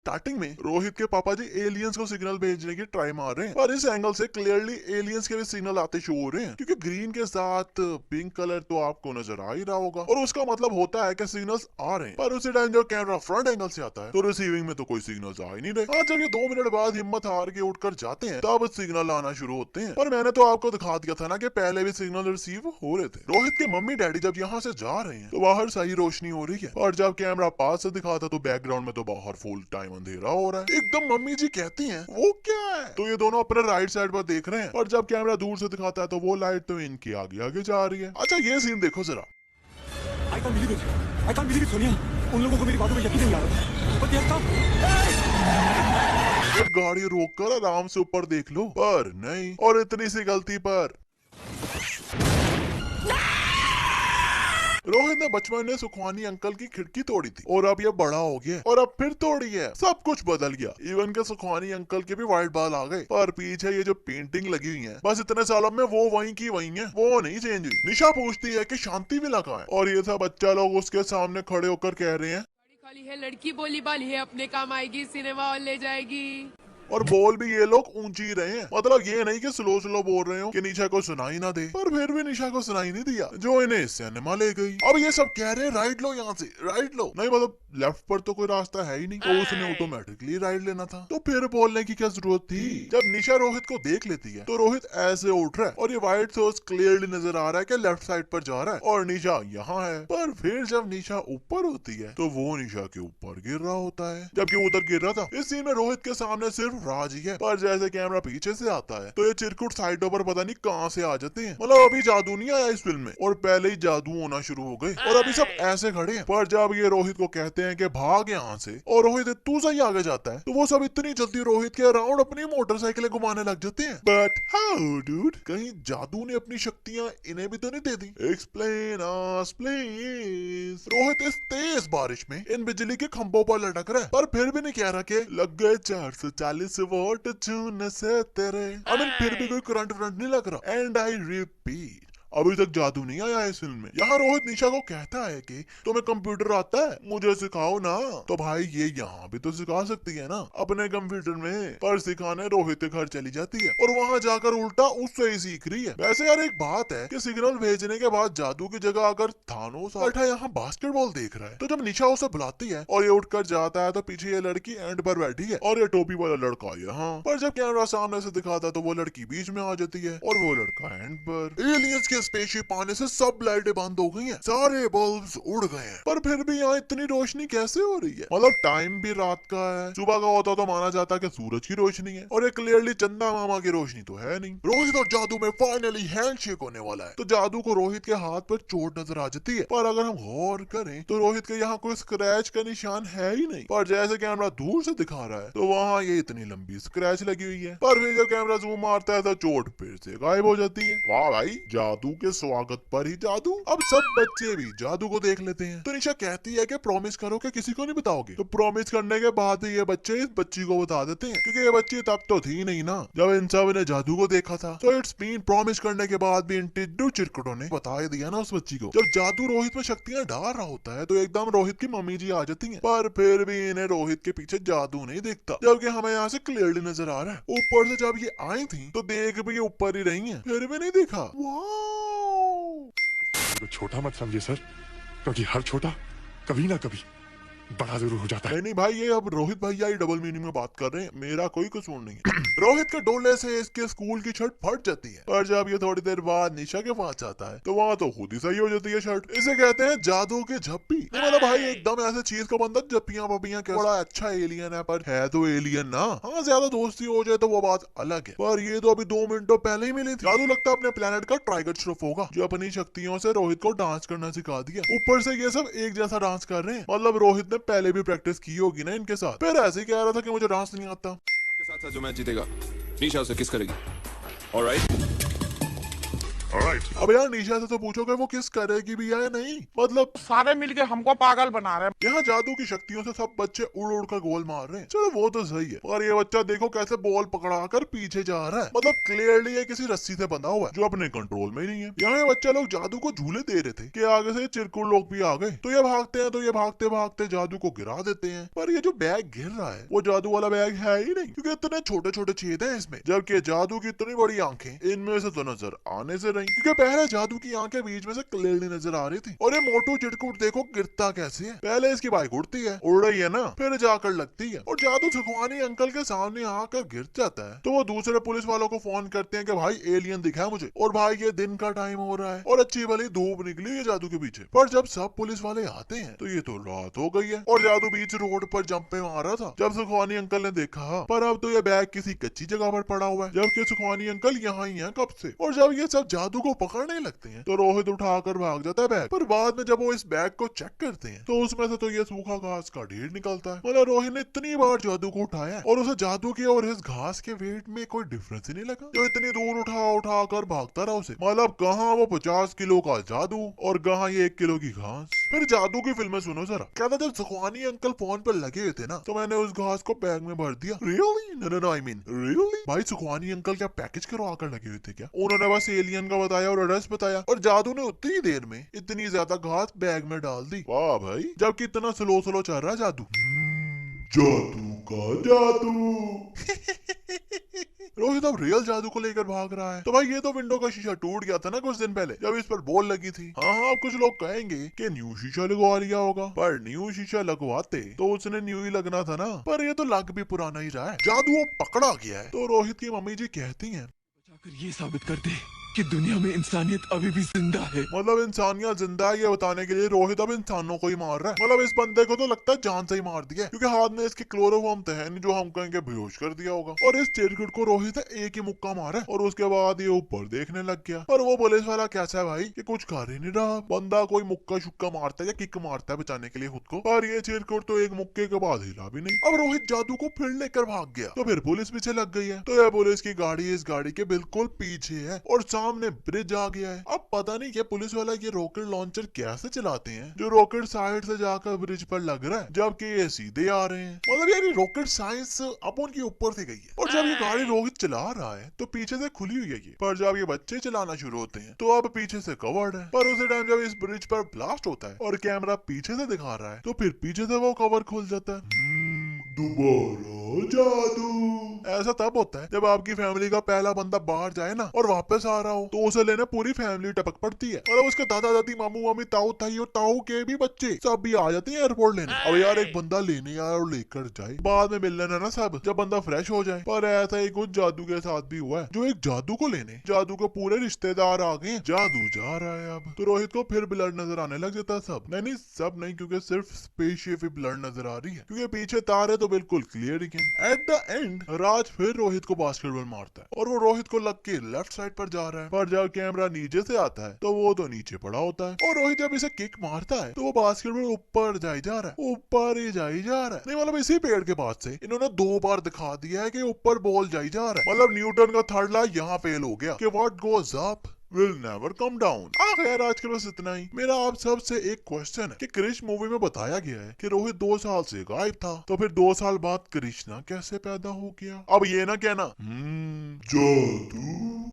Starting में रोहित के पापा जी एलियंस को सिग्नल भेजने की ट्राई मार रहे हैं, पर इस एंगल से क्लियरली एलियंस के भी सिग्नल आते शो हो रहे हैं, क्योंकि ग्रीन के साथ पिंक कलर तो आपको नजर आ ही रहा होगा और उसका मतलब होता है कि सिग्नल्स आ रहे हैं। पर उसी टाइम जब कैमरा फ्रंट एंगल से आता है तो रिसीविंग में तो कोई सिग्नल्स आ ही नहीं रहे। हाँ, जब ये 2 मिनट बाद हिम्मत हार के उठकर जाते हैं तब सिग्नल आना शुरू होते हैं, पर मैंने तो आपको दिखा दिया था ना कि पहले भी सिग्नल रिसीव हो रहे थे। रोहित के मम्मी डैडी जब यहाँ से जा रहे हैं तो बाहर सही रोशनी हो रही है, और जब कैमरा पास से दिखाता तो बैकग्राउंड में तो बाहर फुल टाइम अंधेरा हो रहा है। एकदम मम्मी जी कहती हैं वो क्या है, तो ये दोनों अपने राइट साइड पर देख रहे हैं, और जब कैमरा दूर से दिखाता है तो वो लाइट तो इनके आगे आगे जा रही है। अच्छा, ये सीन देखो जरा। I can't believe it, I can't believe it Sonia, उन लोगों को मेरी बातों में यकीन नहीं आ रहा। But yes stop. जब गाड़ी रोककर आराम से ऊपर देख लो, पर नहीं, और इतनी सी गलती पर रोहित ने बचपन में सुखवानी अंकल की खिड़की तोड़ी थी, और अब ये बड़ा हो गया और अब फिर तोड़ी है। सब कुछ बदल गया, इवन के सुखवानी अंकल के भी व्हाइट बाल आ गए, पर पीछे ये जो पेंटिंग लगी हुई है बस इतने सालों में वो वहीं की वहीं है, वो नहीं चेंज हुई। निशा पूछती है कि शांति भी लगा है, और ये सब बच्चा लोग उसके सामने खड़े होकर कह रहे हैं खाली है, लड़की बोली बाली है, अपने काम आएगी, सिनेमा हॉल ले जाएगी। और बोल भी ये लोग ऊंची ही रहे हैं, मतलब ये नहीं कि स्लो स्लो बोल रहे हो कि निशा को सुनाई ना दे, पर फिर भी निशा को सुनाई नहीं दिया, जो इन्हें सिनेमा ले गई। अब ये सब कह रहे हैं राइट लो, यहाँ से राइट लो, नहीं मतलब लेफ्ट पर तो कोई रास्ता है ही नहीं, तो उसने ऑटोमेटिकली राइट लेना था, तो फिर बोलने की क्या जरूरत थी। जब निशा रोहित को देख लेती है तो रोहित ऐसे उठ रहा है, और ये व्हाइट सोर्स क्लियरली नजर आ रहा है कि लेफ्ट साइड पर जा रहा है और निशा यहाँ है। पर फिर जब निशा ऊपर होती है तो वो निशा के ऊपर गिर रहा होता है, जबकि उधर गिर रहा था। इस सीन में रोहित के सामने सिर्फ राज ही है, पर जैसे कैमरा पीछे से आता है तो ये चिरकुट साइडों पर पता नहीं कहाँ से आ जाते हैं। मतलब अभी जादू नहीं आया इस फिल्म में, और पहले ही जादू होना शुरू हो गए, और अभी सब ऐसे खड़े हैं। पर जब ये रोहित को कहते हैं कि भाग यहाँ से, और रोहित तू सही आगे जाता है, तो वो सब इतनी जल्दी रोहित के अराउंड अपनी मोटरसाइकिलें घुमाने लग जाते हैं। बट हाउ डूड, कहीं जादू ने अपनी शक्तियाँ इन्हें भी तो नहीं दे दी? Explain us please. रोहित इस तेज बारिश में इन बिजली के खंभों पर लटक रहा है, पर फिर भी नहीं कह रहा कि लग गए 440 वोल्ट चून से तेरे। फिर भी कोई करंट फ्रंट नहीं लग रहा। एंड आई रिपीट, अभी तक जादू नहीं आया इस फिल्म में। यहाँ रोहित निशा को कहता है कि तुम्हें कंप्यूटर आता है, मुझे सिखाओ ना। तो भाई ये यहाँ भी तो सिखा सकती है ना अपने कंप्यूटर में, पर सिखाने रोहित के घर चली जाती है, और वहाँ जाकर उल्टा उससे ही सीख रही है। वैसे यार एक बात है कि सिग्नल भेजने के बाद जादू की जगह अगर थानोस बैठा यहाँ बास्केटबॉल देख रहा है, तो जब निशा उसे बुलाती है और ये उठकर जाता है तो पीछे ये लड़की एंड पर बैठी है, और ये टोपी वाला लड़का यहाँ। पर जब कैमरा सामने से दिखाता है तो वो लड़की बीच में आ जाती है, और वो लड़का एंड पर। एलियंस के स्पेसशिप आने से सब लाइटें बंद हो गई हैं, सारे बल्ब्स उड़ गए हैं, पर फिर भी यहाँ इतनी रोशनी कैसे हो रही है? मतलब टाइम भी रात का है, सुबह का होता तो माना जाता कि सूरज की रोशनी है, और ये क्लियरली चंदा मामा की रोशनी तो है नहीं। रोहित और जादू में फाइनली हैंडशेक होने वाला है, तो जादू को रोहित के हाथ पर चोट नजर आ जाती है, पर अगर हम गौर करें तो रोहित के यहाँ कोई स्क्रैच का निशान है ही नहीं। पर जैसे कैमरा दूर से दिखा रहा है तो वहाँ ये इतनी लंबी स्क्रैच लगी हुई है, पर फिर जब कैमरा जूम मारता है तो चोट फिर से गायब हो जाती है। वाह भाई, जादू के स्वागत पर ही जादू। अब सब बच्चे भी जादू को देख लेते हैं, तो निशा कहती है कि प्रॉमिस करो कि किसी को नहीं बताओगे, तो प्रॉमिस करने के बाद ही ये बच्चे इस बच्ची को बता देते हैं, क्योंकि ये बच्ची तब तो थी नहीं ना जब इन सब ने जादू को देखा था। तो इट्स मीन प्रॉमिस करने के बाद भी इन टिड्डू चिरकुटों ने बता दिया ना उस बच्ची को। जब जादू रोहित में शक्तियां डाल रहा होता है तो एकदम रोहित की मम्मी जी आ जाती हैं, पर फिर भी इन्हें रोहित के पीछे जादू नहीं दिखता, जबकि हमें यहाँ से क्लियरली नजर आ रहा है। ऊपर से जब ये आई थी तो देख भी ये ऊपर ही रही है, फिर भी नहीं दिखा। तो छोटा मत समझिए सर, क्योंकि हर छोटा कभी ना कभी बड़ा जरूर हो जाता है। नहीं भाई, ये अब रोहित भैया ही डबल मीनिंग में बात कर रहे हैं, मेरा कोई कसूर नहीं है। रोहित के डोले से इसके स्कूल की शर्ट फट जाती है, पर जब ये थोड़ी देर बाद निशा के पास जाता है तो वहाँ तो खुद ही सही हो जाती है शर्ट। इसे कहते हैं जादू की झप्पी। नहीं मतलब भाई एकदम ऐसे चीज का बंदा झप्पियां वप्पियां क्या, बड़ा अच्छा एलियन है, पर है तो एलियन ना। हाँ, ज्यादा दोस्ती हो जाए तो वो बात अलग है, पर ये तो अभी 2 मिनटों पहले ही मिली थी। जादू लगता है अपने प्लेनेट का टाइगर श्रॉफ होगा, जो अपनी शक्तियों से रोहित को डांस करना सिखा दिया। ऊपर से ये सब एक जैसा डांस कर रहे हैं, मतलब रोहित ने पहले भी प्रैक्टिस की होगी ना इनके साथ, फिर ऐसे ही कह रहा था कि मुझे डांस नहीं आता। के साथ साथ जो मैच जीतेगा निशा उसे किस करेगी। ऑलराइट। ऑलराइट। अब यार निशा से तो पूछोगे वो किस करेगी भी या नहीं, मतलब सारे मिलके हमको पागल बना रहे हैं। यहाँ जादू की शक्तियों से सब बच्चे उड़ उड़ कर गोल मार रहे हैं। चलो वो तो सही है, और ये बच्चा देखो कैसे बॉल पकड़ाकर पीछे जा रहा है, मतलब क्लियरली ये किसी रस्सी से बंधा हुआ है जो अपने कंट्रोल में ही नहीं है। यहाँ ये बच्चे लोग जादू को झूले दे रहे थे कि आगे से चिरकुट लोग भी आ गए, तो ये भागते हैं, तो ये भागते भागते जादू को गिरा देते हैं। पर ये जो बैग गिर रहा है वो जादू वाला बैग है ही नहीं, क्योंकि इतने छोटे छोटे छेद हैं इसमें, जबकि जादू की इतनी बड़ी आंखें इनमें से तो नजर आने से रही, क्योंकि पहले जादू की आंखें बीच में से क्लियरली नजर आ रही थी। और ये मोटू चिरकुट देखो गिरता कैसे है, पहले इसकी बाइक उड़ती है, उड़ रही है ना, फिर जाकर लगती है और जादू सुखवानी अंकल के सामने आकर गिर जाता है। तो वो दूसरे पुलिस वालों को फोन करते हैं कि भाई एलियन दिखा है मुझे, और भाई ये दिन का टाइम हो रहा है और अच्छी भली धूप निकली है जादू के पीछे। पर जब सब पुलिस वाले आते हैं तो ये तो रात हो गई है और जादू बीच रोड पर जंप पे मार रहा था जब सुखवानी अंकल ने देखा। पर अब तो ये बैग किसी कच्ची जगह पर पड़ा हुआ है, जबकि सुखवानी अंकल यहाँ ही है कब से। और जब ये सब जादू को पकड़ने लगते हैं तो रोहित उठाकर भाग जाता है बैग, पर बाद में जब वो इस बैग को चेक करते हैं तो उसमें से तो ये सूखा घास का ढेर निकलता है। मतलब रोहित ने इतनी बार जादू को उठाया और उसे जादू के और इस घास के वेट में कोई डिफरेंस ही नहीं लगा, जो इतनी दूर उठा कर भागता रहा उसे। मतलब कहाँ वो 50 किलो का जादू और कहाँ ये 1 किलो की घास। फिर जादू की फिल्में सुनो जरा, क्या था जब सुखवानी अंकल फोन पर लगे हुए थे ना तो मैंने उस घास को बैग में भर दिया। Really? No I mean really भाई, सुखवानी अंकल क्या पैकेज करवा कर लगे हुए थे क्या? उन्होंने बस एलियन का बताया और एड्रेस बताया और जादू ने उतनी देर में इतनी ज्यादा घास बैग में डाल दी। वाह भाई, जबकि इतना स्लो स्लो चल रहा है जादू। जादू का जादू। रोहित अब रियल जादू को लेकर भाग रहा है। तो भाई ये तो विंडो का शीशा टूट गया था ना कुछ दिन पहले जब इस पर बॉल लगी थी। हाँ हाँ, कुछ लोग कहेंगे कि न्यू शीशा लगवा लिया होगा, पर न्यू शीशा लगवाते तो उसने न्यू ही लगना था ना, पर ये तो लग भी पुराना ही रहा है। जादू वो पकड़ा गया है। तो रोहित की मम्मी जी कहती हैं बचाकर ये साबित कर दे कि दुनिया में इंसानियत अभी भी जिंदा है। मतलब इंसानियत जिंदा है ये बताने के लिए रोहित अब इंसानों को ही मार रहा है। मतलब इस बंदे को तो लगता है जान से ही मार दिया है, क्योंकि हाथ में इसके क्लोरोफॉर्म तो है नहीं जो हम कहेंगे बेहोश कर दिया होगा। और इस चिरकुट को रोहित ने एक ही मुक्का मारा और उसके बाद ये ऊपर देखने लग गया। पर वो पुलिस वाला कैसा है भाई कि कुछ कर ही नहीं रहा। बंदा कोई मुक्का शुक्का मारता है या किक मारता है बचाने के लिए खुद को, पर ये चिरकुट तो एक मुक्के के बाद हिला भी नहीं। अब रोहित जादू को फिर लेकर भाग गया तो फिर पुलिस पीछे लग गई है। तो यह पुलिस की गाड़ी इस गाड़ी के बिल्कुल पीछे है और सामने ब्रिज आ गया है। अब पता नहीं ये पुलिस वाला ये रॉकेट लॉन्चर कैसे चलाते हैं जो रॉकेट साइड से जाकर ब्रिज पर लग रहा है जबकि ये सीधे आ रहे हैं। मतलब यार ये रॉकेट साइंस अब उनके ऊपर से गई है। और जब ये गाड़ी रोहित चला रहा है तो पीछे से खुली हुई है ये, पर जब ये बच्चे चलाना शुरू होते हैं तो अब पीछे से कवर्ड है। पर उसी टाइम जब इस ब्रिज पर ब्लास्ट होता है और कैमरा पीछे से दिखा रहा है तो फिर पीछे से वो कवर खुल जाता है। दोबारा जादू। ऐसा तब होता है जब आपकी फैमिली का पहला बंदा बाहर जाए ना और वापस आ रहा हो तो उसे लेने पूरी फैमिली टपक पड़ती है। मतलब उसके दादा दादी मामू मामी ताऊ ताई और ताऊ के भी बच्चे सब भी आ जाते हैं एयरपोर्ट लेने। अब यार एक बंदा लेने आया और लेकर जाए, बाद में मिल लेना ना सब जब बंदा फ्रेश हो जाए। पर ऐसा ही कुछ जादू के साथ भी हुआ है, जो एक जादू को लेने जादू के पूरे रिश्तेदार आ गए। जादू जा रहा है अब तो रोहित को फिर ब्लड नजर आने लग जाता है। सब नहीं सब नहीं, क्योंकि सिर्फ स्पेसशिप ब्लड नजर आ रही है, क्योंकि पीछे तार है तो बिल्कुल क्लियर ही है। एट द एंड राज फिर रोहित को बास्केटबॉल मारता है और वो रोहित को लग के लेफ्ट साइड पर जा रहा है। पर जब कैमरा नीचे से आता है तो वो तो नीचे पड़ा होता है और रोहित जब इसे किक मारता है तो वो बास्केटबॉल ऊपर जाई जा रहा है, ऊपर ही जाई जा रहा है। नहीं मतलब इसी पेड़ के पास से इन्होंने 2 बार दिखा दिया है कि ऊपर बॉल जाई जा रहा है। मतलब न्यूटन का थर्ड लॉ यहाँ फेल हो गया कि what goes up will never come down। खैर आज के बस इतना ही। मेरा आप सबसे एक क्वेश्चन है कि क्रिश मूवी में बताया गया है कि रोहित 2 साल से गायब था, तो फिर 2 साल बाद कृष्णा कैसे पैदा हो गया? अब ये ना कहना जादू।